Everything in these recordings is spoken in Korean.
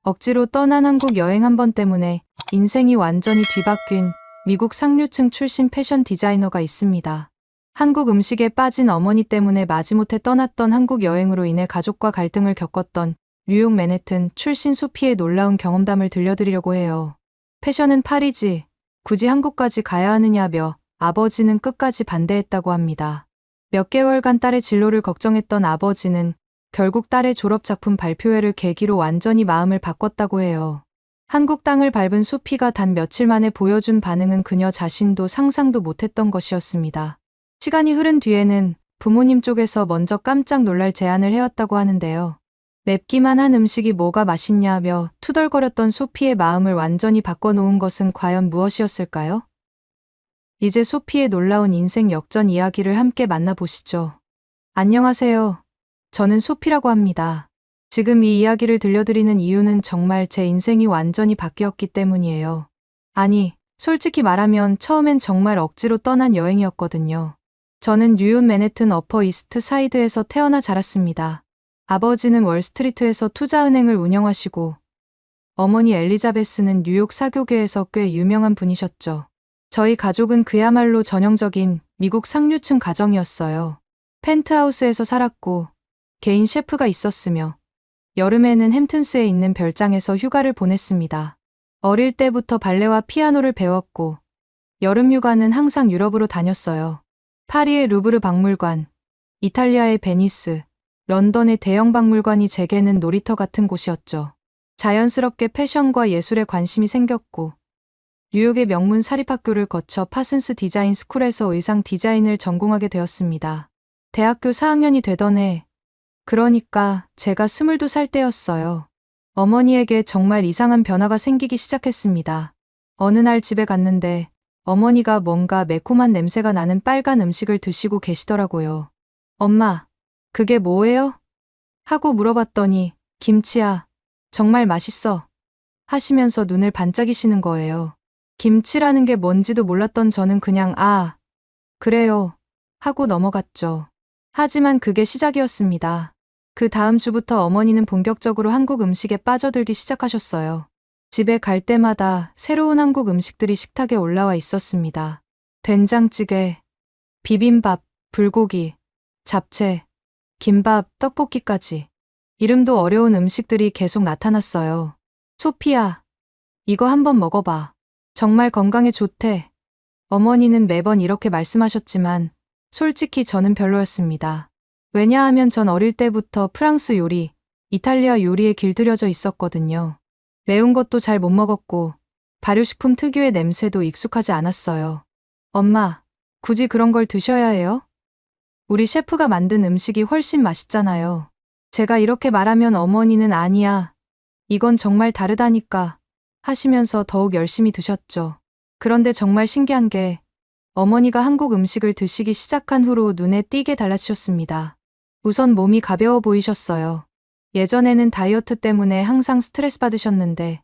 억지로 떠난 한국 여행 한 번 때문에 인생이 완전히 뒤바뀐 미국 상류층 출신 패션 디자이너가 있습니다. 한국 음식에 빠진 어머니 때문에 마지못해 떠났던 한국 여행으로 인해 가족과 갈등을 겪었던 뉴욕 맨해튼 출신 소피의 놀라운 경험담을 들려드리려고 해요. 패션은 파리지, 굳이 한국까지 가야 하느냐며 아버지는 끝까지 반대했다고 합니다. 몇 개월간 딸의 진로를 걱정했던 아버지는 결국 딸의 졸업작품 발표회를 계기로 완전히 마음을 바꿨다고 해요. 한국 땅을 밟은 소피가 단 며칠 만에 보여준 반응은 그녀 자신도 상상도 못했던 것이었습니다. 시간이 흐른 뒤에는 부모님 쪽에서 먼저 깜짝 놀랄 제안을 해왔다고 하는데요. 맵기만 한 음식이 뭐가 맛있냐며 투덜거렸던 소피의 마음을 완전히 바꿔놓은 것은 과연 무엇이었을까요? 이제 소피의 놀라운 인생 역전 이야기를 함께 만나보시죠. 안녕하세요. 저는 소피라고 합니다. 지금 이 이야기를 들려드리는 이유는 정말 제 인생이 완전히 바뀌었기 때문이에요. 아니, 솔직히 말하면 처음엔 정말 억지로 떠난 여행이었거든요. 저는 뉴욕 맨해튼 어퍼 이스트 사이드에서 태어나 자랐습니다. 아버지는 월스트리트에서 투자은행을 운영하시고 어머니 엘리자베스는 뉴욕 사교계에서 꽤 유명한 분이셨죠. 저희 가족은 그야말로 전형적인 미국 상류층 가정이었어요. 펜트하우스에서 살았고 개인 셰프가 있었으며 여름에는 햄튼스에 있는 별장에서 휴가를 보냈습니다. 어릴 때부터 발레와 피아노를 배웠고 여름 휴가는 항상 유럽으로 다녔어요. 파리의 루브르 박물관, 이탈리아의 베니스, 런던의 대형 박물관이 제게는 놀이터 같은 곳이었죠. 자연스럽게 패션과 예술에 관심이 생겼고 뉴욕의 명문 사립학교를 거쳐 파슨스 디자인 스쿨에서 의상 디자인을 전공하게 되었습니다. 대학교 4학년이 되던 해, 그러니까 제가 22살 때였어요. 어머니에게 정말 이상한 변화가 생기기 시작했습니다. 어느 날 집에 갔는데 어머니가 뭔가 매콤한 냄새가 나는 빨간 음식을 드시고 계시더라고요. 엄마, 그게 뭐예요? 하고 물어봤더니 김치야, 정말 맛있어. 하시면서 눈을 반짝이시는 거예요. 김치라는 게 뭔지도 몰랐던 저는 그냥 그래요. 하고 넘어갔죠. 하지만 그게 시작이었습니다. 그 다음 주부터 어머니는 본격적으로 한국 음식에 빠져들기 시작하셨어요. 집에 갈 때마다 새로운 한국 음식들이 식탁에 올라와 있었습니다. 된장찌개, 비빔밥, 불고기, 잡채, 김밥, 떡볶이까지. 이름도 어려운 음식들이 계속 나타났어요. 소피야, 이거 한번 먹어봐. 정말 건강에 좋대. 어머니는 매번 이렇게 말씀하셨지만 솔직히 저는 별로였습니다. 왜냐하면 전 어릴 때부터 프랑스 요리, 이탈리아 요리에 길들여져 있었거든요. 매운 것도 잘 못 먹었고 발효식품 특유의 냄새도 익숙하지 않았어요. 엄마, 굳이 그런 걸 드셔야 해요? 우리 셰프가 만든 음식이 훨씬 맛있잖아요. 제가 이렇게 말하면 어머니는 아니야. 이건 정말 다르다니까 하시면서 더욱 열심히 드셨죠. 그런데 정말 신기한 게 어머니가 한국 음식을 드시기 시작한 후로 눈에 띄게 달라지셨습니다. 우선 몸이 가벼워 보이셨어요. 예전에는 다이어트 때문에 항상 스트레스 받으셨는데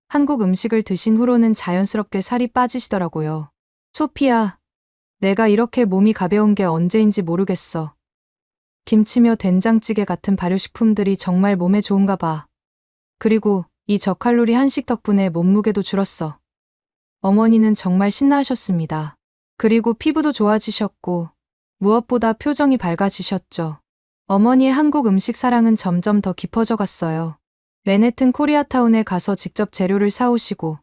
한국 음식을 드신 후로는 자연스럽게 살이 빠지시더라고요. 소피야, 내가 이렇게 몸이 가벼운 게 언제인지 모르겠어. 김치며 된장찌개 같은 발효식품들이 정말 몸에 좋은가 봐. 그리고 이 저칼로리 한식 덕분에 몸무게도 줄었어. 어머니는 정말 신나하셨습니다. 그리고 피부도 좋아지셨고 무엇보다 표정이 밝아지셨죠. 어머니의 한국 음식 사랑은 점점 더 깊어져 갔어요. 맨해튼 코리아타운에 가서 직접 재료를 사오시고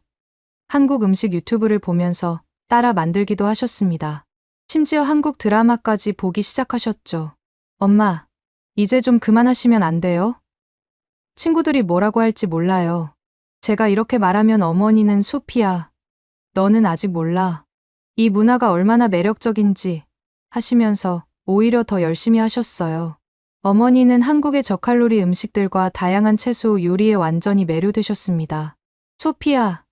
한국 음식 유튜브를 보면서 따라 만들기도 하셨습니다. 심지어 한국 드라마까지 보기 시작하셨죠. 엄마, 이제 좀 그만하시면 안 돼요? 친구들이 뭐라고 할지 몰라요. 제가 이렇게 말하면 어머니는 소피야, 너는 아직 몰라. 이 문화가 얼마나 매력적인지 하시면서 오히려 더 열심히 하셨어요. 어머니는 한국의 저칼로리 음식들과 다양한 채소 요리에 완전히 매료되셨습니다. 소피야,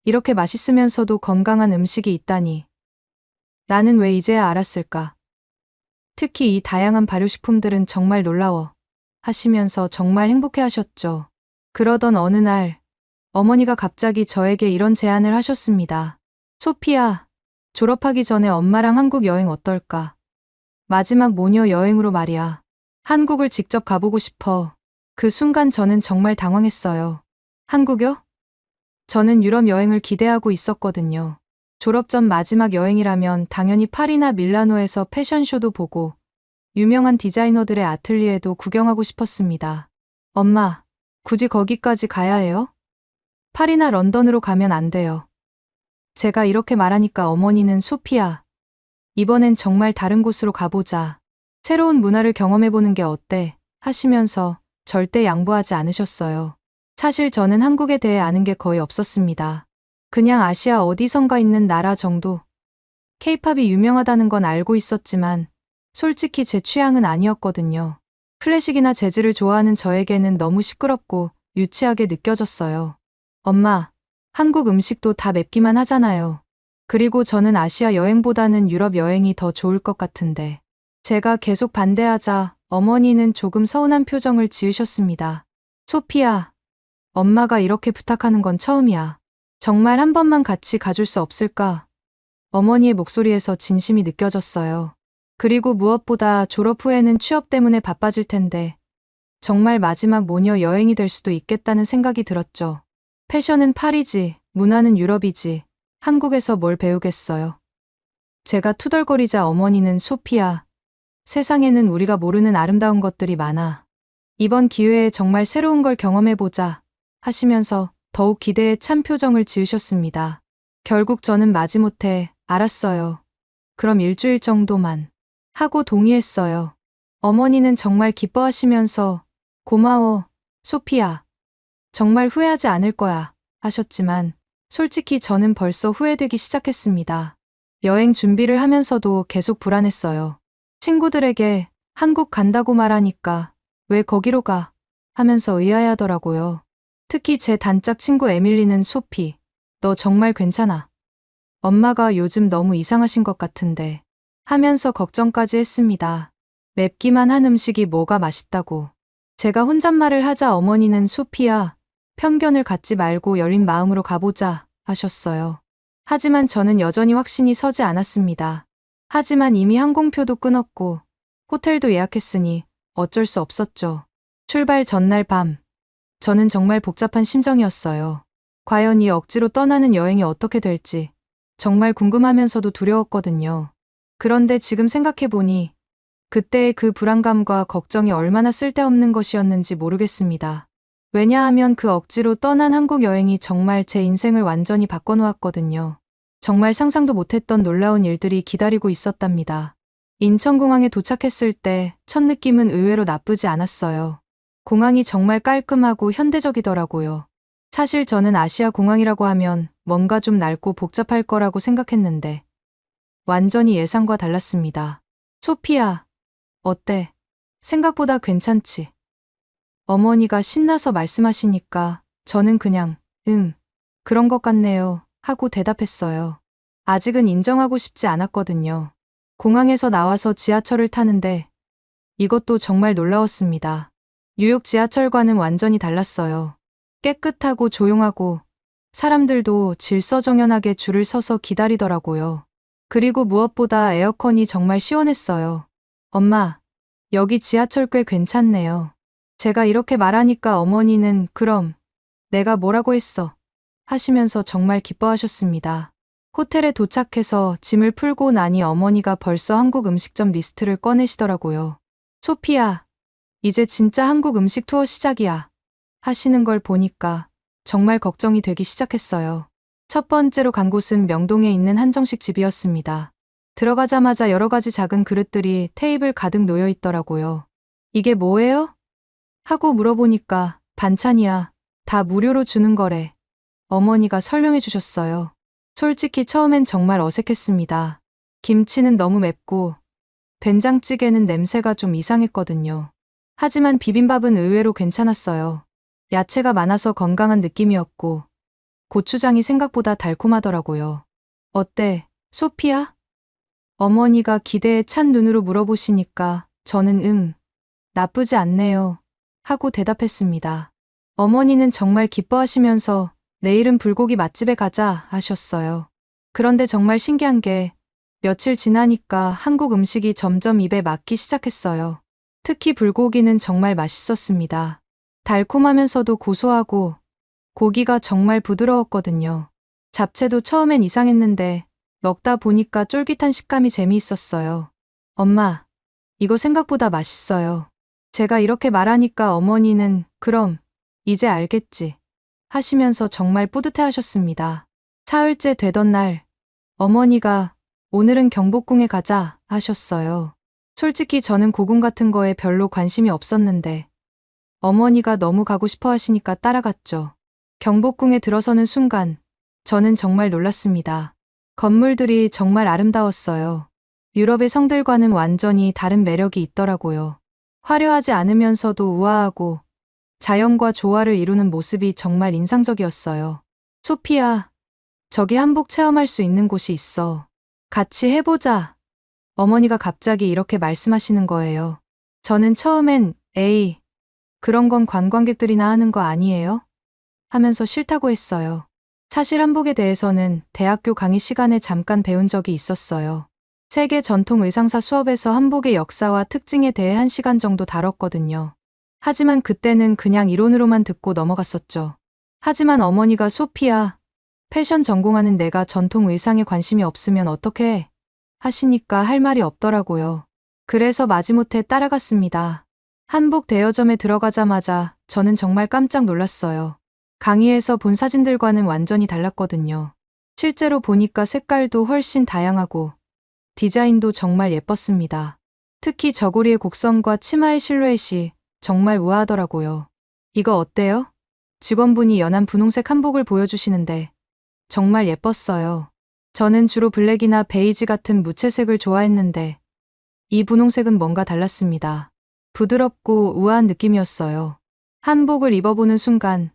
이렇게 맛있으면서도 건강한 음식이 있다니. 나는 왜 이제야 알았을까? 특히 이 다양한 발효식품들은 정말 놀라워. 하시면서 정말 행복해 하셨죠. 그러던 어느 날, 어머니가 갑자기 저에게 이런 제안을 하셨습니다. 소피야, 졸업하기 전에 엄마랑 한국 여행 어떨까? 마지막 모녀 여행으로 말이야. 한국을 직접 가보고 싶어. 그 순간 저는 정말 당황했어요. 한국요? 저는 유럽 여행을 기대하고 있었거든요. 졸업 전 마지막 여행이라면 당연히 파리나 밀라노에서 패션쇼도 보고 유명한 디자이너들의 아틀리에도 구경하고 싶었습니다. 엄마, 굳이 거기까지 가야 해요? 파리나 런던으로 가면 안 돼요. 제가 이렇게 말하니까 어머니는 소피야, 이번엔 정말 다른 곳으로 가보자. 새로운 문화를 경험해보는 게 어때? 하시면서 절대 양보하지 않으셨어요. 사실 저는 한국에 대해 아는 게 거의 없었습니다. 그냥 아시아 어디선가 있는 나라 정도. 케이팝이 유명하다는 건 알고 있었지만 솔직히 제 취향은 아니었거든요. 클래식이나 재즈를 좋아하는 저에게는 너무 시끄럽고 유치하게 느껴졌어요. 엄마, 한국 음식도 다 맵기만 하잖아요. 그리고 저는 아시아 여행보다는 유럽 여행이 더 좋을 것 같은데. 제가 계속 반대하자 어머니는 조금 서운한 표정을 지으셨습니다. 소피야, 엄마가 이렇게 부탁하는 건 처음이야. 정말 한 번만 같이 가줄 수 없을까? 어머니의 목소리에서 진심이 느껴졌어요. 그리고 무엇보다 졸업 후에는 취업 때문에 바빠질 텐데 정말 마지막 모녀 여행이 될 수도 있겠다는 생각이 들었죠. 패션은 파리지, 문화는 유럽이지. 한국에서 뭘 배우겠어요. 제가 투덜거리자 어머니는 소피야, 세상에는 우리가 모르는 아름다운 것들이 많아. 이번 기회에 정말 새로운 걸 경험해보자 하시면서 더욱 기대에 찬 표정을 지으셨습니다. 결국 저는 마지못해 알았어요. 그럼 일주일 정도만 하고 동의했어요. 어머니는 정말 기뻐하시면서 고마워, 소피야. 정말 후회하지 않을 거야 하셨지만 솔직히 저는 벌써 후회되기 시작했습니다. 여행 준비를 하면서도 계속 불안했어요. 친구들에게 한국 간다고 말하니까 왜 거기로 가? 하면서 의아해하더라고요. 특히 제 단짝 친구 에밀리는 소피, 너 정말 괜찮아. 엄마가 요즘 너무 이상하신 것 같은데 하면서 걱정까지 했습니다. 맵기만 한 음식이 뭐가 맛있다고. 제가 혼잣말을 하자 어머니는 소피야, 편견을 갖지 말고 열린 마음으로 가보자 하셨어요. 하지만 저는 여전히 확신이 서지 않았습니다. 하지만 이미 항공표도 끊었고 호텔도 예약했으니 어쩔 수 없었죠. 출발 전날 밤, 저는 정말 복잡한 심정이었어요. 과연 이 억지로 떠나는 여행이 어떻게 될지 정말 궁금하면서도 두려웠거든요. 그런데 지금 생각해보니 그때의 그 불안감과 걱정이 얼마나 쓸데없는 것이었는지 모르겠습니다. 왜냐하면 그 억지로 떠난 한국 여행이 정말 제 인생을 완전히 바꿔놓았거든요. 정말 상상도 못했던 놀라운 일들이 기다리고 있었답니다. 인천공항에 도착했을 때 첫 느낌은 의외로 나쁘지 않았어요. 공항이 정말 깔끔하고 현대적이더라고요. 사실 저는 아시아 공항이라고 하면 뭔가 좀 낡고 복잡할 거라고 생각했는데 완전히 예상과 달랐습니다. 소피야, 어때? 생각보다 괜찮지? 어머니가 신나서 말씀하시니까 저는 그냥 그런 것 같네요 하고 대답했어요. 아직은 인정하고 싶지 않았거든요. 공항에서 나와서 지하철을 타는데 이것도 정말 놀라웠습니다. 뉴욕 지하철과는 완전히 달랐어요. 깨끗하고 조용하고 사람들도 질서정연하게 줄을 서서 기다리더라고요. 그리고 무엇보다 에어컨이 정말 시원했어요. 엄마, 여기 지하철 꽤 괜찮네요. 제가 이렇게 말하니까 어머니는 그럼 내가 뭐라고 했어? 하시면서 정말 기뻐하셨습니다. 호텔에 도착해서 짐을 풀고 나니 어머니가 벌써 한국 음식점 리스트를 꺼내시더라고요. 소피야, 이제 진짜 한국 음식 투어 시작이야. 하시는 걸 보니까 정말 걱정이 되기 시작했어요. 첫 번째로 간 곳은 명동에 있는 한정식 집이었습니다. 들어가자마자 여러 가지 작은 그릇들이 테이블 가득 놓여 있더라고요. 이게 뭐예요? 하고 물어보니까 반찬이야. 다 무료로 주는 거래. 어머니가 설명해 주셨어요. 솔직히 처음엔 정말 어색했습니다. 김치는 너무 맵고 된장찌개는 냄새가 좀 이상했거든요. 하지만 비빔밥은 의외로 괜찮았어요. 야채가 많아서 건강한 느낌이었고 고추장이 생각보다 달콤하더라고요. 어때, 소피야? 어머니가 기대에 찬 눈으로 물어보시니까 저는 나쁘지 않네요. 하고 대답했습니다. 어머니는 정말 기뻐하시면서 내일은 불고기 맛집에 가자 하셨어요. 그런데 정말 신기한 게 며칠 지나니까 한국 음식이 점점 입에 맞기 시작했어요. 특히 불고기는 정말 맛있었습니다. 달콤하면서도 고소하고 고기가 정말 부드러웠거든요. 잡채도 처음엔 이상했는데 먹다 보니까 쫄깃한 식감이 재미있었어요. 엄마, 이거 생각보다 맛있어요. 제가 이렇게 말하니까 어머니는 그럼 이제 알겠지 하시면서 정말 뿌듯해 하셨습니다. 사흘째 되던 날 어머니가 오늘은 경복궁에 가자 하셨어요. 솔직히 저는 고궁 같은 거에 별로 관심이 없었는데 어머니가 너무 가고 싶어 하시니까 따라갔죠. 경복궁에 들어서는 순간 저는 정말 놀랐습니다. 건물들이 정말 아름다웠어요. 유럽의 성들과는 완전히 다른 매력이 있더라고요. 화려하지 않으면서도 우아하고 자연과 조화를 이루는 모습이 정말 인상적이었어요. 소피야, 저기 한복 체험할 수 있는 곳이 있어. 같이 해보자. 어머니가 갑자기 이렇게 말씀하시는 거예요. 저는 처음엔 에이, 그런 건 관광객들이나 하는 거 아니에요? 하면서 싫다고 했어요. 사실 한복에 대해서는 대학교 강의 시간에 잠깐 배운 적이 있었어요. 세계 전통 의상사 수업에서 한복의 역사와 특징에 대해 1시간 정도 다뤘거든요. 하지만 그때는 그냥 이론으로만 듣고 넘어갔었죠. 하지만 어머니가 소피야, 패션 전공하는 내가 전통 의상에 관심이 없으면 어떻게 해? 하시니까 할 말이 없더라고요. 그래서 마지못해 따라갔습니다. 한복 대여점에 들어가자마자 저는 정말 깜짝 놀랐어요. 강의에서 본 사진들과는 완전히 달랐거든요. 실제로 보니까 색깔도 훨씬 다양하고 디자인도 정말 예뻤습니다. 특히 저고리의 곡선과 치마의 실루엣이 정말 우아하더라고요. 이거 어때요? 직원분이 연한 분홍색 한복을 보여주시는데 정말 예뻤어요. 저는 주로 블랙이나 베이지 같은 무채색을 좋아했는데 이 분홍색은 뭔가 달랐습니다. 부드럽고 우아한 느낌이었어요. 한복을 입어보는 순간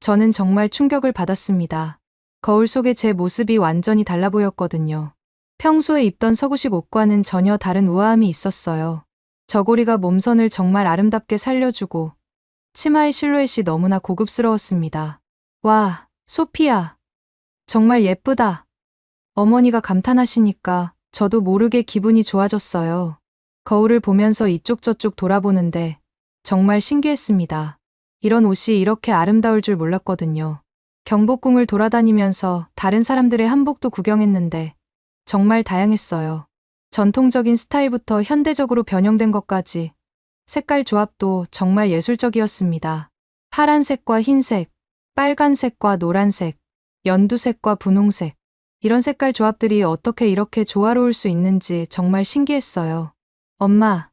저는 정말 충격을 받았습니다. 거울 속의 제 모습이 완전히 달라 보였거든요. 평소에 입던 서구식 옷과는 전혀 다른 우아함이 있었어요. 저고리가 몸선을 정말 아름답게 살려주고 치마의 실루엣이 너무나 고급스러웠습니다. 와, 소피야. 정말 예쁘다. 어머니가 감탄하시니까 저도 모르게 기분이 좋아졌어요. 거울을 보면서 이쪽 저쪽 돌아보는데 정말 신기했습니다. 이런 옷이 이렇게 아름다울 줄 몰랐거든요. 경복궁을 돌아다니면서 다른 사람들의 한복도 구경했는데 정말 다양했어요. 전통적인 스타일부터 현대적으로 변형된 것까지 색깔 조합도 정말 예술적이었습니다. 파란색과 흰색, 빨간색과 노란색, 연두색과 분홍색. 이런 색깔 조합들이 어떻게 이렇게 조화로울 수 있는지 정말 신기했어요. 엄마,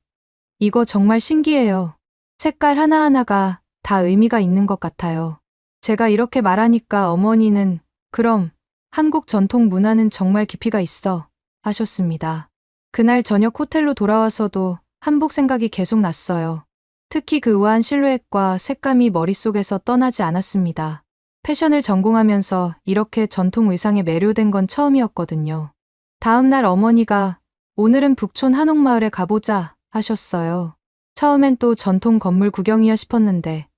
이거 정말 신기해요. 색깔 하나하나가 다 의미가 있는 것 같아요. 제가 이렇게 말하니까 어머니는 그럼 한국 전통 문화는 정말 깊이가 있어 하셨습니다. 그날 저녁 호텔로 돌아와서도 한복 생각이 계속 났어요. 특히 그 우아한 실루엣과 색감이 머릿속에서 떠나지 않았습니다. 패션을 전공하면서 이렇게 전통 의상에 매료된 건 처음이었거든요. 다음 날 어머니가 오늘은 북촌 한옥마을에 가보자 하셨어요. 처음엔 또 전통 건물 구경이야 싶었는데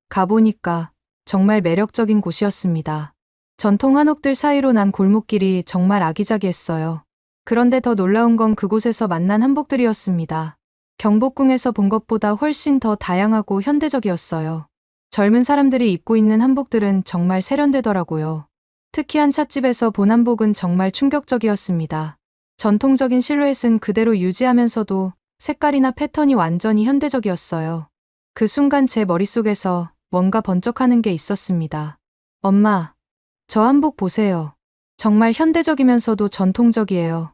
가보니까 정말 매력적인 곳이었습니다. 전통 한옥들 사이로 난 골목길이 정말 아기자기했어요. 그런데 더 놀라운 건 그곳에서 만난 한복들이었습니다. 경복궁에서 본 것보다 훨씬 더 다양하고 현대적이었어요. 젊은 사람들이 입고 있는 한복들은 정말 세련되더라고요. 특히 한 찻집에서 본 한복은 정말 충격적이었습니다. 전통적인 실루엣은 그대로 유지하면서도 색깔이나 패턴이 완전히 현대적이었어요. 그 순간 제 머릿속에서 뭔가 번쩍하는 게 있었습니다. 엄마, 저 한복 보세요. 정말 현대적이면서도 전통적이에요.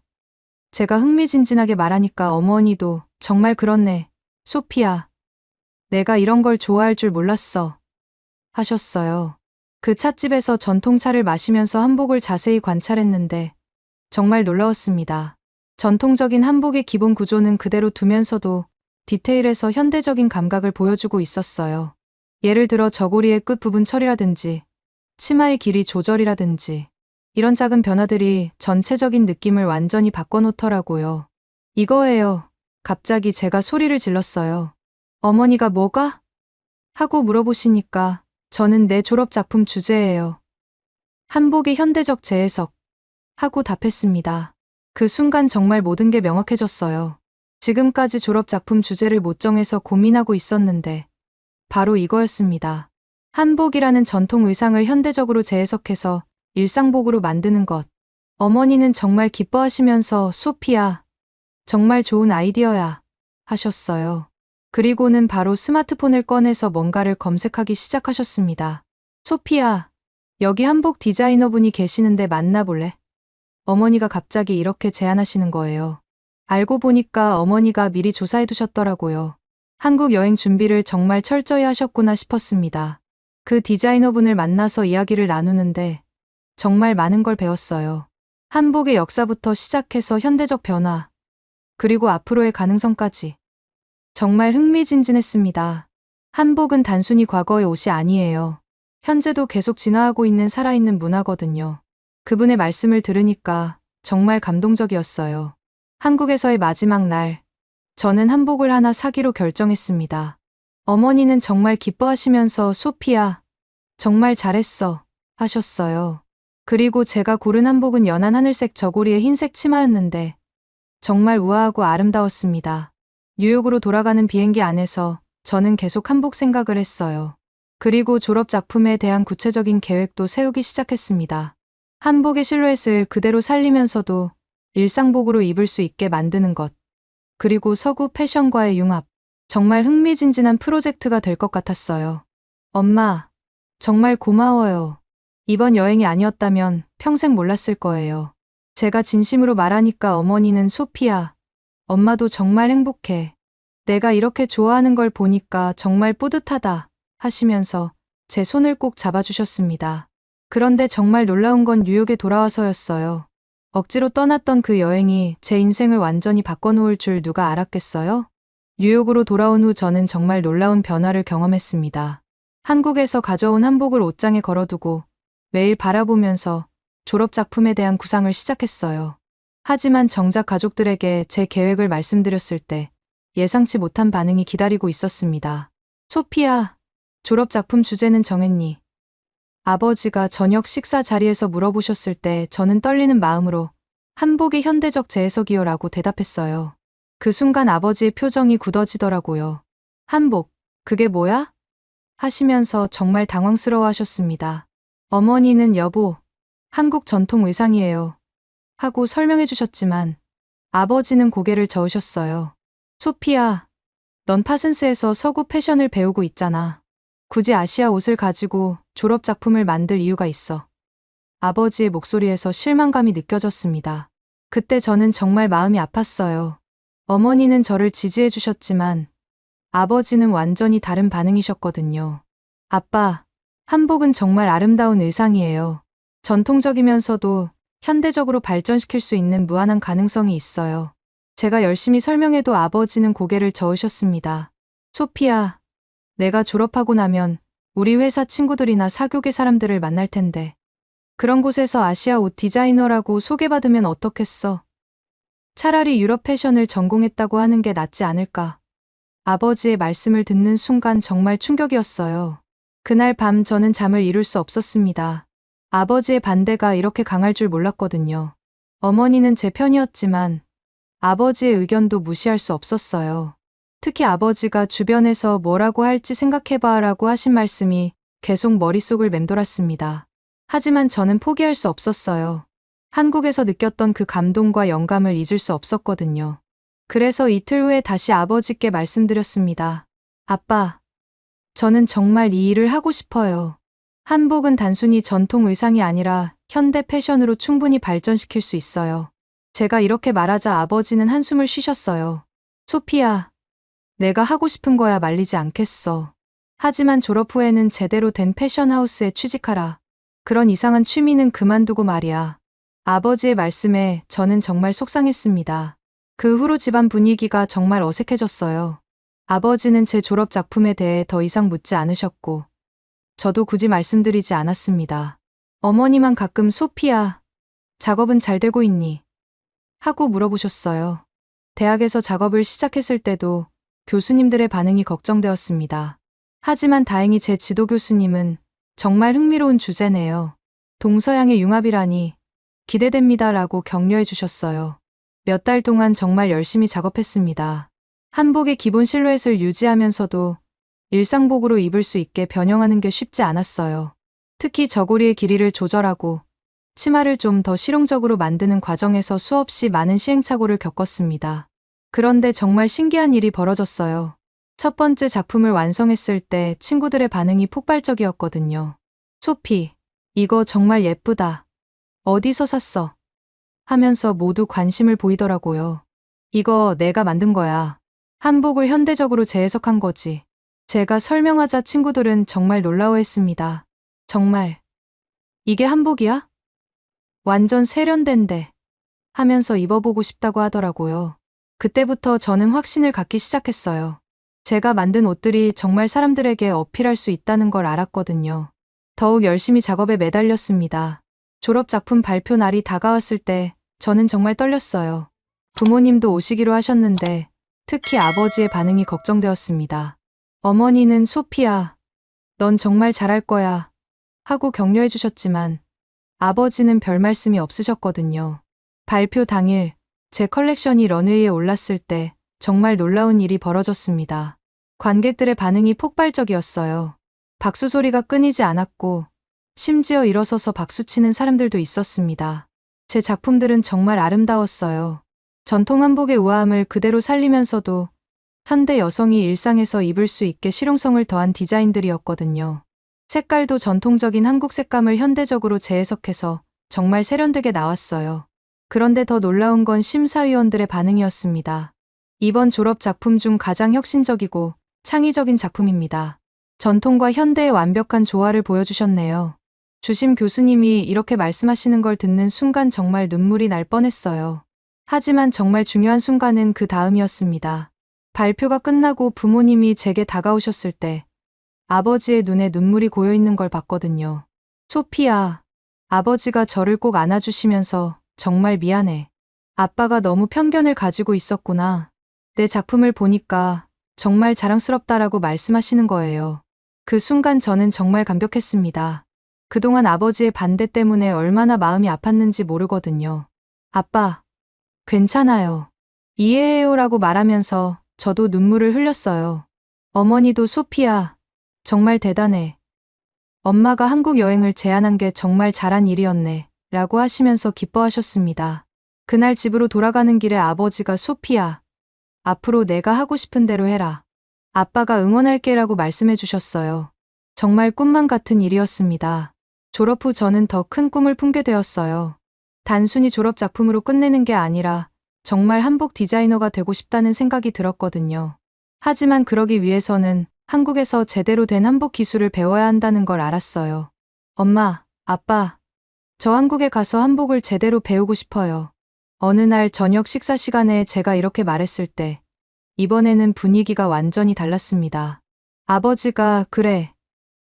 제가 흥미진진하게 말하니까 어머니도 정말 그렇네. 소피야, 내가 이런 걸 좋아할 줄 몰랐어. 하셨어요. 그 찻집에서 전통차를 마시면서 한복을 자세히 관찰했는데 정말 놀라웠습니다. 전통적인 한복의 기본 구조는 그대로 두면서도 디테일에서 현대적인 감각을 보여주고 있었어요. 예를 들어 저고리의 끝부분 처리라든지 치마의 길이 조절이라든지 이런 작은 변화들이 전체적인 느낌을 완전히 바꿔놓더라고요. 이거예요. 갑자기 제가 소리를 질렀어요. 어머니가 뭐가? 하고 물어보시니까 저는 내 졸업 작품 주제예요. 한복의 현대적 재해석 하고 답했습니다. 그 순간 정말 모든 게 명확해졌어요. 지금까지 졸업 작품 주제를 못 정해서 고민하고 있었는데 바로 이거였습니다. 한복이라는 전통 의상을 현대적으로 재해석해서 일상복으로 만드는 것. 어머니는 정말 기뻐하시면서 소피야, 정말 좋은 아이디어야 하셨어요. 그리고는 바로 스마트폰을 꺼내서 뭔가를 검색하기 시작하셨습니다. 소피야, 여기 한복 디자이너분이 계시는데 만나볼래? 어머니가 갑자기 이렇게 제안하시는 거예요. 알고 보니까 어머니가 미리 조사해 두셨더라고요. 한국 여행 준비를 정말 철저히 하셨구나 싶었습니다. 그 디자이너분을 만나서 이야기를 나누는데 정말 많은 걸 배웠어요. 한복의 역사부터 시작해서 현대적 변화, 그리고 앞으로의 가능성까지. 정말 흥미진진했습니다. 한복은 단순히 과거의 옷이 아니에요. 현재도 계속 진화하고 있는 살아있는 문화거든요. 그분의 말씀을 들으니까 정말 감동적이었어요. 한국에서의 마지막 날, 저는 한복을 하나 사기로 결정했습니다. 어머니는 정말 기뻐하시면서 소피야, 정말 잘했어 하셨어요. 그리고 제가 고른 한복은 연한 하늘색 저고리에 흰색 치마였는데 정말 우아하고 아름다웠습니다. 뉴욕으로 돌아가는 비행기 안에서 저는 계속 한복 생각을 했어요. 그리고 졸업 작품에 대한 구체적인 계획도 세우기 시작했습니다. 한복의 실루엣을 그대로 살리면서도 일상복으로 입을 수 있게 만드는 것. 그리고 서구 패션과의 융합. 정말 흥미진진한 프로젝트가 될 것 같았어요. 엄마, 정말 고마워요. 이번 여행이 아니었다면 평생 몰랐을 거예요. 제가 진심으로 말하니까 어머니는 소피야, 엄마도 정말 행복해. 내가 이렇게 좋아하는 걸 보니까 정말 뿌듯하다 하시면서 제 손을 꼭 잡아주셨습니다. 그런데 정말 놀라운 건 뉴욕에 돌아와서였어요. 억지로 떠났던 그 여행이 제 인생을 완전히 바꿔놓을 줄 누가 알았겠어요? 뉴욕으로 돌아온 후 저는 정말 놀라운 변화를 경험했습니다. 한국에서 가져온 한복을 옷장에 걸어두고 매일 바라보면서 졸업 작품에 대한 구상을 시작했어요. 하지만 정작 가족들에게 제 계획을 말씀드렸을 때 예상치 못한 반응이 기다리고 있었습니다. 소피야, 졸업 작품 주제는 정했니? 아버지가 저녁 식사 자리에서 물어보셨을 때 저는 떨리는 마음으로 한복의 현대적 재해석이요라고 대답했어요. 그 순간 아버지의 표정이 굳어지더라고요. 한복, 그게 뭐야? 하시면서 정말 당황스러워 하셨습니다. 어머니는 여보, 한국 전통 의상이에요. 하고 설명해 주셨지만 아버지는 고개를 저으셨어요. 소피야, 넌 파슨스에서 서구 패션을 배우고 있잖아. 굳이 아시아 옷을 가지고 졸업 작품을 만들 이유가 있어. 아버지의 목소리에서 실망감이 느껴졌습니다. 그때 저는 정말 마음이 아팠어요. 어머니는 저를 지지해 주셨지만 아버지는 완전히 다른 반응이셨거든요. 아빠, 한복은 정말 아름다운 의상이에요. 전통적이면서도 현대적으로 발전시킬 수 있는 무한한 가능성이 있어요. 제가 열심히 설명해도 아버지는 고개를 저으셨습니다. 소피야, 내가 졸업하고 나면 우리 회사 친구들이나 사교계 사람들을 만날 텐데 그런 곳에서 아시아 옷 디자이너라고 소개받으면 어떻겠어? 차라리 유럽 패션을 전공했다고 하는 게 낫지 않을까? 아버지의 말씀을 듣는 순간 정말 충격이었어요. 그날 밤 저는 잠을 이룰 수 없었습니다. 아버지의 반대가 이렇게 강할 줄 몰랐거든요. 어머니는 제 편이었지만 아버지의 의견도 무시할 수 없었어요. 특히 아버지가 주변에서 뭐라고 할지 생각해봐라고 하신 말씀이 계속 머릿속을 맴돌았습니다. 하지만 저는 포기할 수 없었어요. 한국에서 느꼈던 그 감동과 영감을 잊을 수 없었거든요. 그래서 이틀 후에 다시 아버지께 말씀드렸습니다. 아빠, 저는 정말 이 일을 하고 싶어요. 한복은 단순히 전통 의상이 아니라 현대 패션으로 충분히 발전시킬 수 있어요. 제가 이렇게 말하자 아버지는 한숨을 쉬셨어요. 소피야, 내가 하고 싶은 거야 말리지 않겠어. 하지만 졸업 후에는 제대로 된 패션하우스에 취직하라. 그런 이상한 취미는 그만두고 말이야. 아버지의 말씀에 저는 정말 속상했습니다. 그 후로 집안 분위기가 정말 어색해졌어요. 아버지는 제 졸업 작품에 대해 더 이상 묻지 않으셨고, 저도 굳이 말씀드리지 않았습니다. 어머니만 가끔 소피야, 작업은 잘 되고 있니? 하고 물어보셨어요. 대학에서 작업을 시작했을 때도 교수님들의 반응이 걱정되었습니다. 하지만 다행히 제 지도 교수님은 정말 흥미로운 주제네요. 동서양의 융합이라니 기대됩니다라고 격려해 주셨어요. 몇 달 동안 정말 열심히 작업했습니다. 한복의 기본 실루엣을 유지하면서도 일상복으로 입을 수 있게 변형하는 게 쉽지 않았어요. 특히 저고리의 길이를 조절하고 치마를 좀 더 실용적으로 만드는 과정에서 수없이 많은 시행착오를 겪었습니다. 그런데 정말 신기한 일이 벌어졌어요. 첫 번째 작품을 완성했을 때 친구들의 반응이 폭발적이었거든요. 소피, 이거 정말 예쁘다. 어디서 샀어? 하면서 모두 관심을 보이더라고요. 이거 내가 만든 거야. 한복을 현대적으로 재해석한 거지. 제가 설명하자 친구들은 정말 놀라워했습니다. 정말, 이게 한복이야? 완전 세련된데. 하면서 입어보고 싶다고 하더라고요. 그때부터 저는 확신을 갖기 시작했어요. 제가 만든 옷들이 정말 사람들에게 어필할 수 있다는 걸 알았거든요. 더욱 열심히 작업에 매달렸습니다. 졸업 작품 발표 날이 다가왔을 때 저는 정말 떨렸어요. 부모님도 오시기로 하셨는데 특히 아버지의 반응이 걱정되었습니다. 어머니는 소피야, 넌 정말 잘할 거야 하고 격려해 주셨지만 아버지는 별 말씀이 없으셨거든요. 발표 당일 제 컬렉션이 런웨이에 올랐을 때 정말 놀라운 일이 벌어졌습니다. 관객들의 반응이 폭발적이었어요. 박수 소리가 끊이지 않았고 심지어 일어서서 박수치는 사람들도 있었습니다. 제 작품들은 정말 아름다웠어요. 전통 한복의 우아함을 그대로 살리면서도 현대 여성이 일상에서 입을 수 있게 실용성을 더한 디자인들이었거든요. 색깔도 전통적인 한국 색감을 현대적으로 재해석해서 정말 세련되게 나왔어요. 그런데 더 놀라운 건 심사위원들의 반응이었습니다. 이번 졸업 작품 중 가장 혁신적이고 창의적인 작품입니다. 전통과 현대의 완벽한 조화를 보여주셨네요. 주심 교수님이 이렇게 말씀하시는 걸 듣는 순간 정말 눈물이 날 뻔했어요. 하지만 정말 중요한 순간은 그 다음이었습니다. 발표가 끝나고 부모님이 제게 다가오셨을 때 아버지의 눈에 눈물이 고여 있는 걸 봤거든요. 소피야, 아버지가 저를 꼭 안아주시면서 정말 미안해. 아빠가 너무 편견을 가지고 있었구나. 내 작품을 보니까 정말 자랑스럽다라고 말씀하시는 거예요. 그 순간 저는 정말 감격했습니다. 그동안 아버지의 반대 때문에 얼마나 마음이 아팠는지 모르거든요. 아빠, 괜찮아요. 이해해요라고 말하면서 저도 눈물을 흘렸어요. 어머니도 소피야, 정말 대단해. 엄마가 한국 여행을 제안한 게 정말 잘한 일이었네. 라고 하시면서 기뻐하셨습니다. 그날 집으로 돌아가는 길에 아버지가 소피야, 앞으로 내가 하고 싶은 대로 해라. 아빠가 응원할게라고 말씀해 주셨어요. 정말 꿈만 같은 일이었습니다. 졸업 후 저는 더 큰 꿈을 품게 되었어요. 단순히 졸업 작품으로 끝내는 게 아니라 정말 한복 디자이너가 되고 싶다는 생각이 들었거든요. 하지만 그러기 위해서는 한국에서 제대로 된 한복 기술을 배워야 한다는 걸 알았어요. 엄마, 아빠, 저 한국에 가서 한복을 제대로 배우고 싶어요. 어느 날 저녁 식사 시간에 제가 이렇게 말했을 때 이번에는 분위기가 완전히 달랐습니다. 아버지가 그래,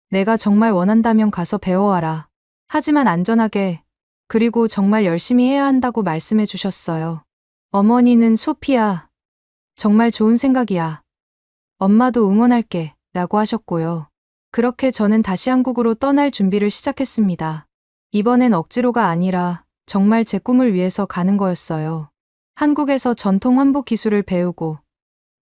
내가 정말 원한다면 가서 배워와라. 하지만 안전하게, 그리고 정말 열심히 해야 한다고 말씀해 주셨어요. 어머니는 소피야, 정말 좋은 생각이야. 엄마도 응원할게 라고 하셨고요. 그렇게 저는 다시 한국으로 떠날 준비를 시작했습니다. 이번엔 억지로가 아니라 정말 제 꿈을 위해서 가는 거였어요. 한국에서 전통 한복 기술을 배우고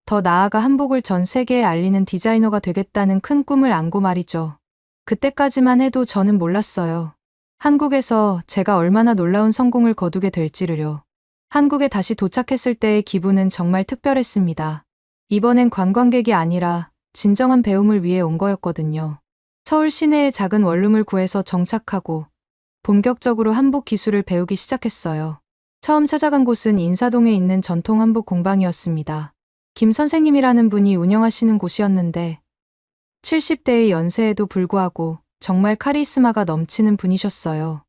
더 나아가 한복을 전 세계에 알리는 디자이너가 되겠다는 큰 꿈을 안고 말이죠. 그때까지만 해도 저는 몰랐어요. 한국에서 제가 얼마나 놀라운 성공을 거두게 될지를요. 한국에 다시 도착했을 때의 기분은 정말 특별했습니다. 이번엔 관광객이 아니라 진정한 배움을 위해 온 거였거든요. 서울 시내의 작은 원룸을 구해서 정착하고 본격적으로 한복 기술을 배우기 시작했어요. 처음 찾아간 곳은 인사동에 있는 전통 한복 공방이었습니다. 김 선생님이라는 분이 운영하시는 곳이었는데 70대의 연세에도 불구하고 정말 카리스마가 넘치는 분이셨어요.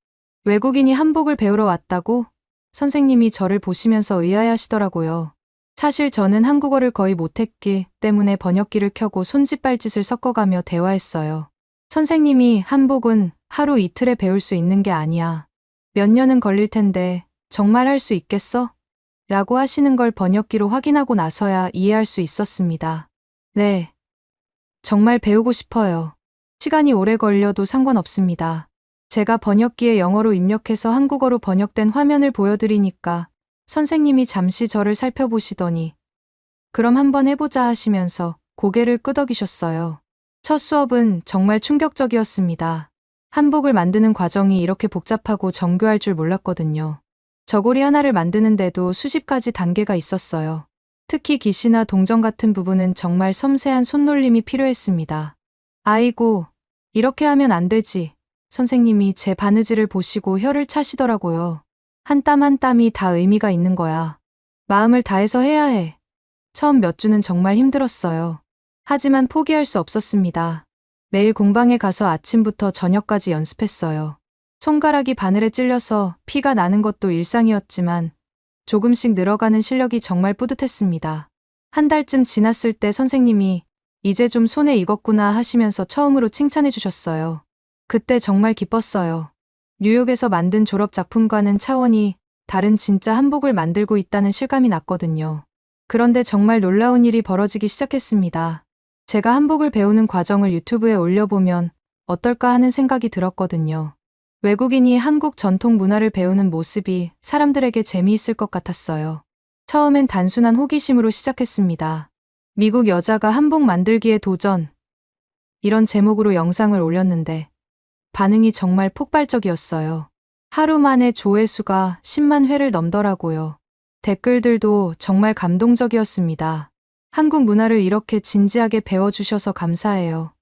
외국인이 한복을 배우러 왔다고? 선생님이 저를 보시면서 의아해하시더라고요. 사실 저는 한국어를 거의 못했기 때문에 번역기를 켜고 손짓발짓을 섞어가며 대화했어요. 선생님이 한복은 하루 이틀에 배울 수 있는 게 아니야. 몇 년은 걸릴 텐데 정말 할 수 있겠어? 라고 하시는 걸 번역기로 확인하고 나서야 이해할 수 있었습니다. 네. 정말 배우고 싶어요. 시간이 오래 걸려도 상관없습니다. 제가 번역기에 영어로 입력해서 한국어로 번역된 화면을 보여드리니까 선생님이 잠시 저를 살펴보시더니 그럼 한번 해보자 하시면서 고개를 끄덕이셨어요. 첫 수업은 정말 충격적이었습니다. 한복을 만드는 과정이 이렇게 복잡하고 정교할 줄 몰랐거든요. 저고리 하나를 만드는데도 수십 가지 단계가 있었어요. 특히 기시나 동전 같은 부분은 정말 섬세한 손놀림이 필요했습니다. 아이고, 이렇게 하면 안 되지. 선생님이 제 바느질을 보시고 혀를 차시더라고요. 한 땀 한 땀이 다 의미가 있는 거야. 마음을 다해서 해야 해. 처음 몇 주는 정말 힘들었어요. 하지만 포기할 수 없었습니다. 매일 공방에 가서 아침부터 저녁까지 연습했어요. 손가락이 바늘에 찔려서 피가 나는 것도 일상이었지만 조금씩 늘어가는 실력이 정말 뿌듯했습니다. 한 달쯤 지났을 때 선생님이 이제 좀 손에 익었구나 하시면서 처음으로 칭찬해 주셨어요. 그때 정말 기뻤어요. 뉴욕에서 만든 졸업 작품과는 차원이 다른 진짜 한복을 만들고 있다는 실감이 났거든요. 그런데 정말 놀라운 일이 벌어지기 시작했습니다. 제가 한복을 배우는 과정을 유튜브에 올려보면 어떨까 하는 생각이 들었거든요. 외국인이 한국 전통 문화를 배우는 모습이 사람들에게 재미있을 것 같았어요. 처음엔 단순한 호기심으로 시작했습니다. 미국 여자가 한복 만들기에 도전. 이런 제목으로 영상을 올렸는데 반응이 정말 폭발적이었어요. 하루 만에 조회수가 10만 회를 넘더라고요. 댓글들도 정말 감동적이었습니다. 한국 문화를 이렇게 진지하게 배워주셔서 감사해요.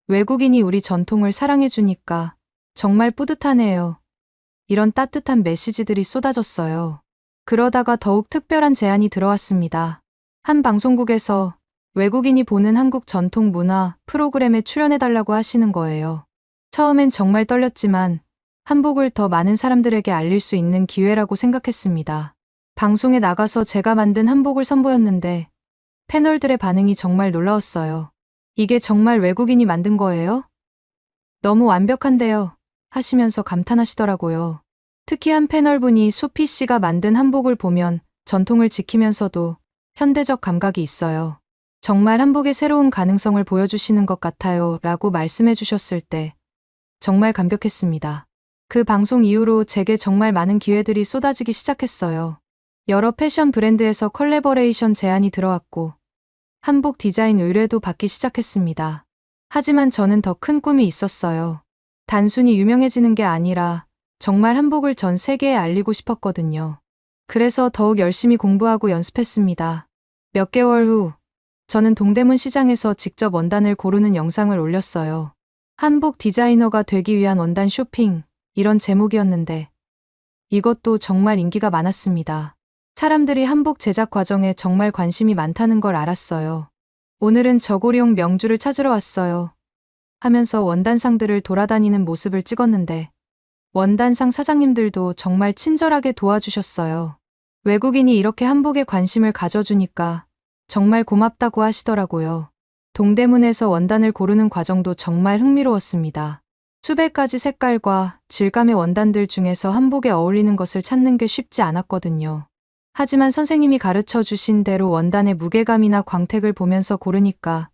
외국인이 우리 전통을 사랑해주니까 정말 뿌듯하네요. 이런 따뜻한 메시지들이 쏟아졌어요. 그러다가 더욱 특별한 제안이 들어왔습니다. 한 방송국에서 외국인이 보는 한국 전통 문화 프로그램에 출연해달라고 하시는 거예요. 처음엔 정말 떨렸지만 한복을 더 많은 사람들에게 알릴 수 있는 기회라고 생각했습니다. 방송에 나가서 제가 만든 한복을 선보였는데 패널들의 반응이 정말 놀라웠어요. 이게 정말 외국인이 만든 거예요? 너무 완벽한데요. 하시면서 감탄하시더라고요. 특히 한 패널분이 소피 씨가 만든 한복을 보면 전통을 지키면서도 현대적 감각이 있어요. 정말 한복의 새로운 가능성을 보여주시는 것 같아요. 라고 말씀해 주셨을 때 정말 감격했습니다. 그 방송 이후로 제게 정말 많은 기회들이 쏟아지기 시작했어요. 여러 패션 브랜드에서 컬래버레이션 제안이 들어왔고 한복 디자인 의뢰도 받기 시작했습니다. 하지만 저는 더 큰 꿈이 있었어요. 단순히 유명해지는 게 아니라 정말 한복을 전 세계에 알리고 싶었거든요. 그래서 더욱 열심히 공부하고 연습했습니다. 몇 개월 후 저는 동대문 시장에서 직접 원단을 고르는 영상을 올렸어요. 한복 디자이너가 되기 위한 원단 쇼핑, 이런 제목이었는데 이것도 정말 인기가 많았습니다. 사람들이 한복 제작 과정에 정말 관심이 많다는 걸 알았어요. 오늘은 저고리용 명주를 찾으러 왔어요. 하면서 원단상들을 돌아다니는 모습을 찍었는데 원단상 사장님들도 정말 친절하게 도와주셨어요. 외국인이 이렇게 한복에 관심을 가져주니까 정말 고맙다고 하시더라고요. 동대문에서 원단을 고르는 과정도 정말 흥미로웠습니다. 수백 가지 색깔과 질감의 원단들 중에서 한복에 어울리는 것을 찾는 게 쉽지 않았거든요. 하지만 선생님이 가르쳐 주신 대로 원단의 무게감이나 광택을 보면서 고르니까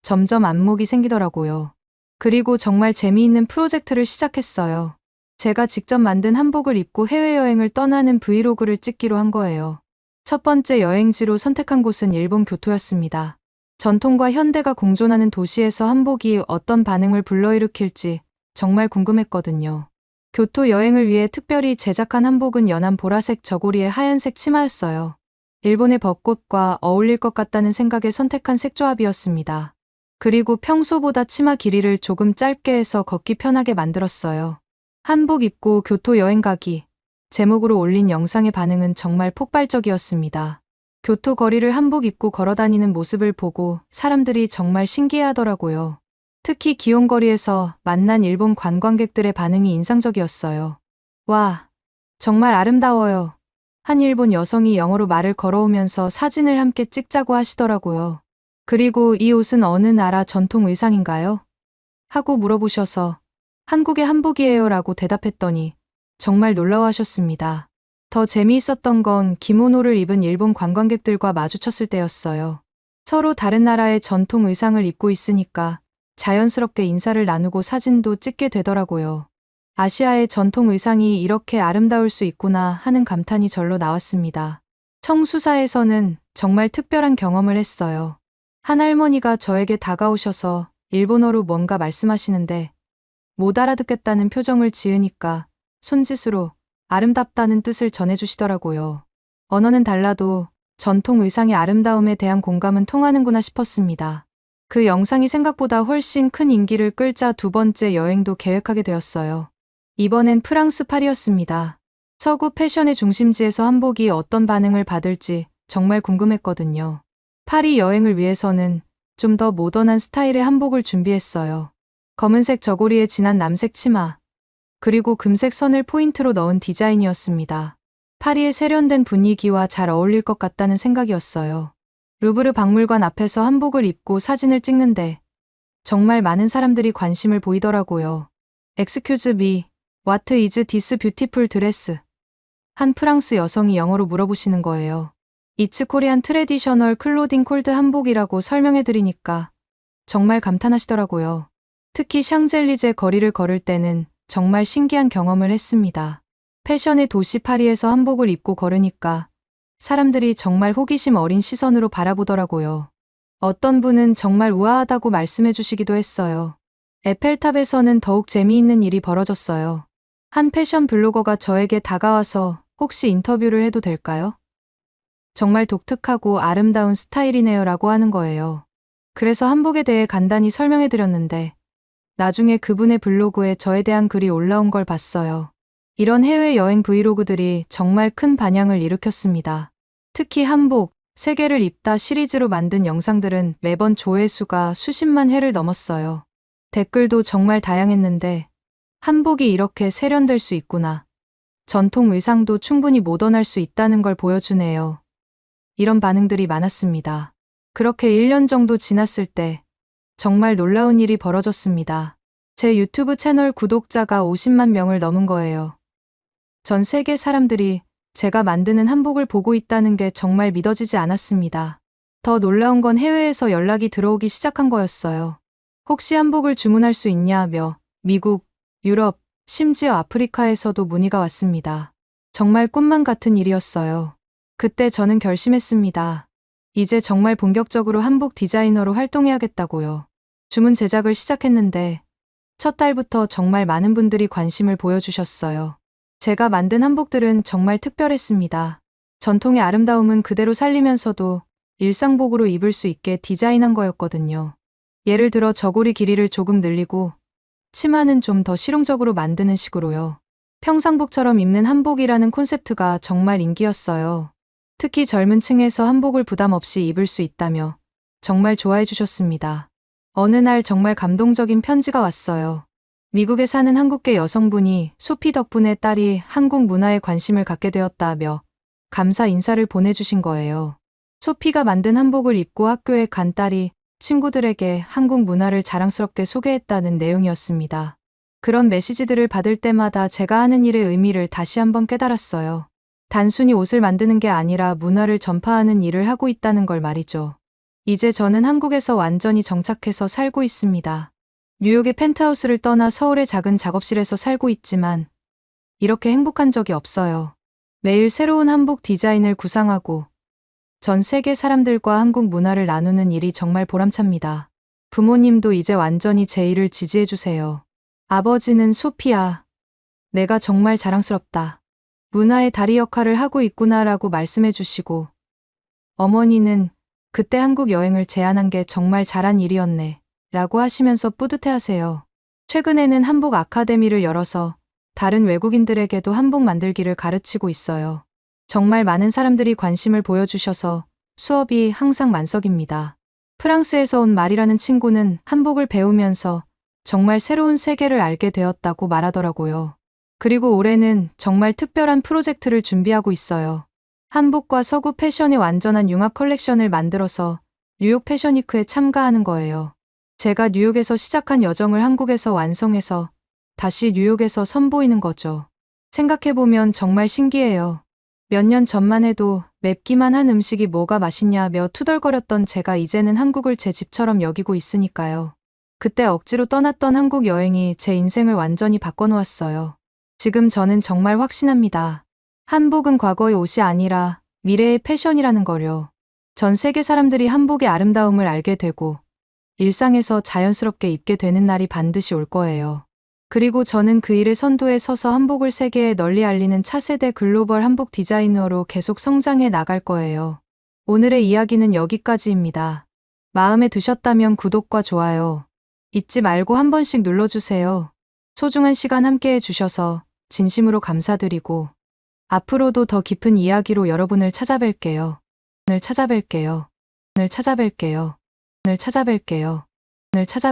점점 안목이 생기더라고요. 그리고 정말 재미있는 프로젝트를 시작했어요. 제가 직접 만든 한복을 입고 해외여행을 떠나는 브이로그를 찍기로 한 거예요. 첫 번째 여행지로 선택한 곳은 일본 교토였습니다. 전통과 현대가 공존하는 도시에서 한복이 어떤 반응을 불러일으킬지 정말 궁금했거든요. 교토 여행을 위해 특별히 제작한 한복은 연한 보라색 저고리에 하얀색 치마였어요. 일본의 벚꽃과 어울릴 것 같다는 생각에 선택한 색조합이었습니다. 그리고 평소보다 치마 길이를 조금 짧게 해서 걷기 편하게 만들었어요. 한복 입고 교토 여행 가기 제목으로 올린 영상의 반응은 정말 폭발적이었습니다. 교토 거리를 한복 입고 걸어다니는 모습을 보고 사람들이 정말 신기해하더라고요. 특히 기욤거리에서 만난 일본 관광객들의 반응이 인상적이었어요. 와, 정말 아름다워요. 한 일본 여성이 영어로 말을 걸어오면서 사진을 함께 찍자고 하시더라고요. 그리고 이 옷은 어느 나라 전통 의상인가요? 하고 물어보셔서 한국의 한복이에요 라고 대답했더니 정말 놀라워하셨습니다. 더 재미있었던 건 기모노를 입은 일본 관광객들과 마주쳤을 때였어요. 서로 다른 나라의 전통 의상을 입고 있으니까 자연스럽게 인사를 나누고 사진도 찍게 되더라고요. 아시아의 전통 의상이 이렇게 아름다울 수 있구나 하는 감탄이 절로 나왔습니다. 청수사에서는 정말 특별한 경험을 했어요. 한 할머니가 저에게 다가오셔서 일본어로 뭔가 말씀하시는데 못 알아듣겠다는 표정을 지으니까 손짓으로 아름답다는 뜻을 전해주시더라고요. 언어는 달라도 전통 의상의 아름다움에 대한 공감은 통하는구나 싶었습니다. 그 영상이 생각보다 훨씬 큰 인기를 끌자 두 번째 여행도 계획하게 되었어요. 이번엔 프랑스 파리였습니다. 서구 패션의 중심지에서 한복이 어떤 반응을 받을지 정말 궁금했거든요. 파리 여행을 위해서는 좀 더 모던한 스타일의 한복을 준비했어요. 검은색 저고리에 진한 남색 치마, 그리고 금색 선을 포인트로 넣은 디자인이었습니다. 파리의 세련된 분위기와 잘 어울릴 것 같다는 생각이었어요. 루브르 박물관 앞에서 한복을 입고 사진을 찍는데 정말 많은 사람들이 관심을 보이더라고요. Excuse me, what is this beautiful dress? 한 프랑스 여성이 영어로 물어보시는 거예요. It's Korean traditional clothing called 한복이라고 설명해드리니까 정말 감탄하시더라고요. 특히 샹젤리제 거리를 걸을 때는 정말 신기한 경험을 했습니다. 패션의 도시 파리에서 한복을 입고 걸으니까 사람들이 정말 호기심 어린 시선으로 바라보더라고요. 어떤 분은 정말 우아하다고 말씀해 주시기도 했어요. 에펠탑에서는 더욱 재미있는 일이 벌어졌어요. 한 패션 블로거가 저에게 다가와서 혹시 인터뷰를 해도 될까요? 정말 독특하고 아름다운 스타일이네요 라고 하는 거예요. 그래서 한복에 대해 간단히 설명해 드렸는데 나중에 그분의 블로그에 저에 대한 글이 올라온 걸 봤어요. 이런 해외여행 브이로그들이 정말 큰 반향을 일으켰습니다. 특히 한복, 세계를 입다 시리즈로 만든 영상들은 매번 조회수가 수십만 회를 넘었어요. 댓글도 정말 다양했는데 한복이 이렇게 세련될 수 있구나. 전통 의상도 충분히 모던할 수 있다는 걸 보여주네요. 이런 반응들이 많았습니다. 그렇게 1년 정도 지났을 때 정말 놀라운 일이 벌어졌습니다. 제 유튜브 채널 구독자가 50만 명을 넘은 거예요. 전 세계 사람들이 제가 만드는 한복을 보고 있다는 게 정말 믿어지지 않았습니다. 더 놀라운 건 해외에서 연락이 들어오기 시작한 거였어요. 혹시 한복을 주문할 수 있냐며 미국, 유럽, 심지어 아프리카에서도 문의가 왔습니다. 정말 꿈만 같은 일이었어요. 그때 저는 결심했습니다. 이제 정말 본격적으로 한복 디자이너로 활동해야겠다고요. 주문 제작을 시작했는데 첫 달부터 정말 많은 분들이 관심을 보여주셨어요. 제가 만든 한복들은 정말 특별했습니다. 전통의 아름다움은 그대로 살리면서도 일상복으로 입을 수 있게 디자인한 거였거든요. 예를 들어 저고리 길이를 조금 늘리고 치마는 좀 더 실용적으로 만드는 식으로요. 평상복처럼 입는 한복이라는 콘셉트가 정말 인기였어요. 특히 젊은 층에서 한복을 부담 없이 입을 수 있다며 정말 좋아해 주셨습니다. 어느 날 정말 감동적인 편지가 왔어요. 미국에 사는 한국계 여성분이 소피 덕분에 딸이 한국 문화에 관심을 갖게 되었다며 감사 인사를 보내주신 거예요. 소피가 만든 한복을 입고 학교에 간 딸이 친구들에게 한국 문화를 자랑스럽게 소개했다는 내용이었습니다. 그런 메시지들을 받을 때마다 제가 하는 일의 의미를 다시 한번 깨달았어요. 단순히 옷을 만드는 게 아니라 문화를 전파하는 일을 하고 있다는 걸 말이죠. 이제 저는 한국에서 완전히 정착해서 살고 있습니다. 뉴욕의 펜트하우스를 떠나 서울의 작은 작업실에서 살고 있지만 이렇게 행복한 적이 없어요. 매일 새로운 한복 디자인을 구상하고 전 세계 사람들과 한국 문화를 나누는 일이 정말 보람찹니다. 부모님도 이제 완전히 제 일을 지지해주세요. 아버지는 소피야, 내가 정말 자랑스럽다. 문화의 다리 역할을 하고 있구나라고 말씀해 주시고 어머니는 그때 한국 여행을 제안한 게 정말 잘한 일이었네 라고 하시면서 뿌듯해하세요. 최근에는 한복 아카데미를 열어서 다른 외국인들에게도 한복 만들기를 가르치고 있어요. 정말 많은 사람들이 관심을 보여주셔서 수업이 항상 만석입니다. 프랑스에서 온 말이라는 친구는 한복을 배우면서 정말 새로운 세계를 알게 되었다고 말하더라고요. 그리고 올해는 정말 특별한 프로젝트를 준비하고 있어요. 한복과 서구 패션의 완전한 융합 컬렉션을 만들어서 뉴욕 패션위크에 참가하는 거예요. 제가 뉴욕에서 시작한 여정을 한국에서 완성해서 다시 뉴욕에서 선보이는 거죠. 생각해보면 정말 신기해요. 몇 년 전만 해도 맵기만 한 음식이 뭐가 맛있냐며 투덜거렸던 제가 이제는 한국을 제 집처럼 여기고 있으니까요. 그때 억지로 떠났던 한국 여행이 제 인생을 완전히 바꿔놓았어요. 지금 저는 정말 확신합니다. 한복은 과거의 옷이 아니라 미래의 패션이라는 거요. 전 세계 사람들이 한복의 아름다움을 알게 되고 일상에서 자연스럽게 입게 되는 날이 반드시 올 거예요. 그리고 저는 그 일의 선두에 서서 한복을 세계에 널리 알리는 차세대 글로벌 한복 디자이너로 계속 성장해 나갈 거예요. 오늘의 이야기는 여기까지입니다. 마음에 드셨다면 구독과 좋아요 잊지 말고 한 번씩 눌러주세요. 소중한 시간 함께 해주셔서 진심으로 감사드리고 앞으로도 더 깊은 이야기로 여러분을 찾아뵐게요. 오늘 찾아뵐게요. 오늘 찾아뵐게요. 오늘 찾아뵐게요. 오늘 찾아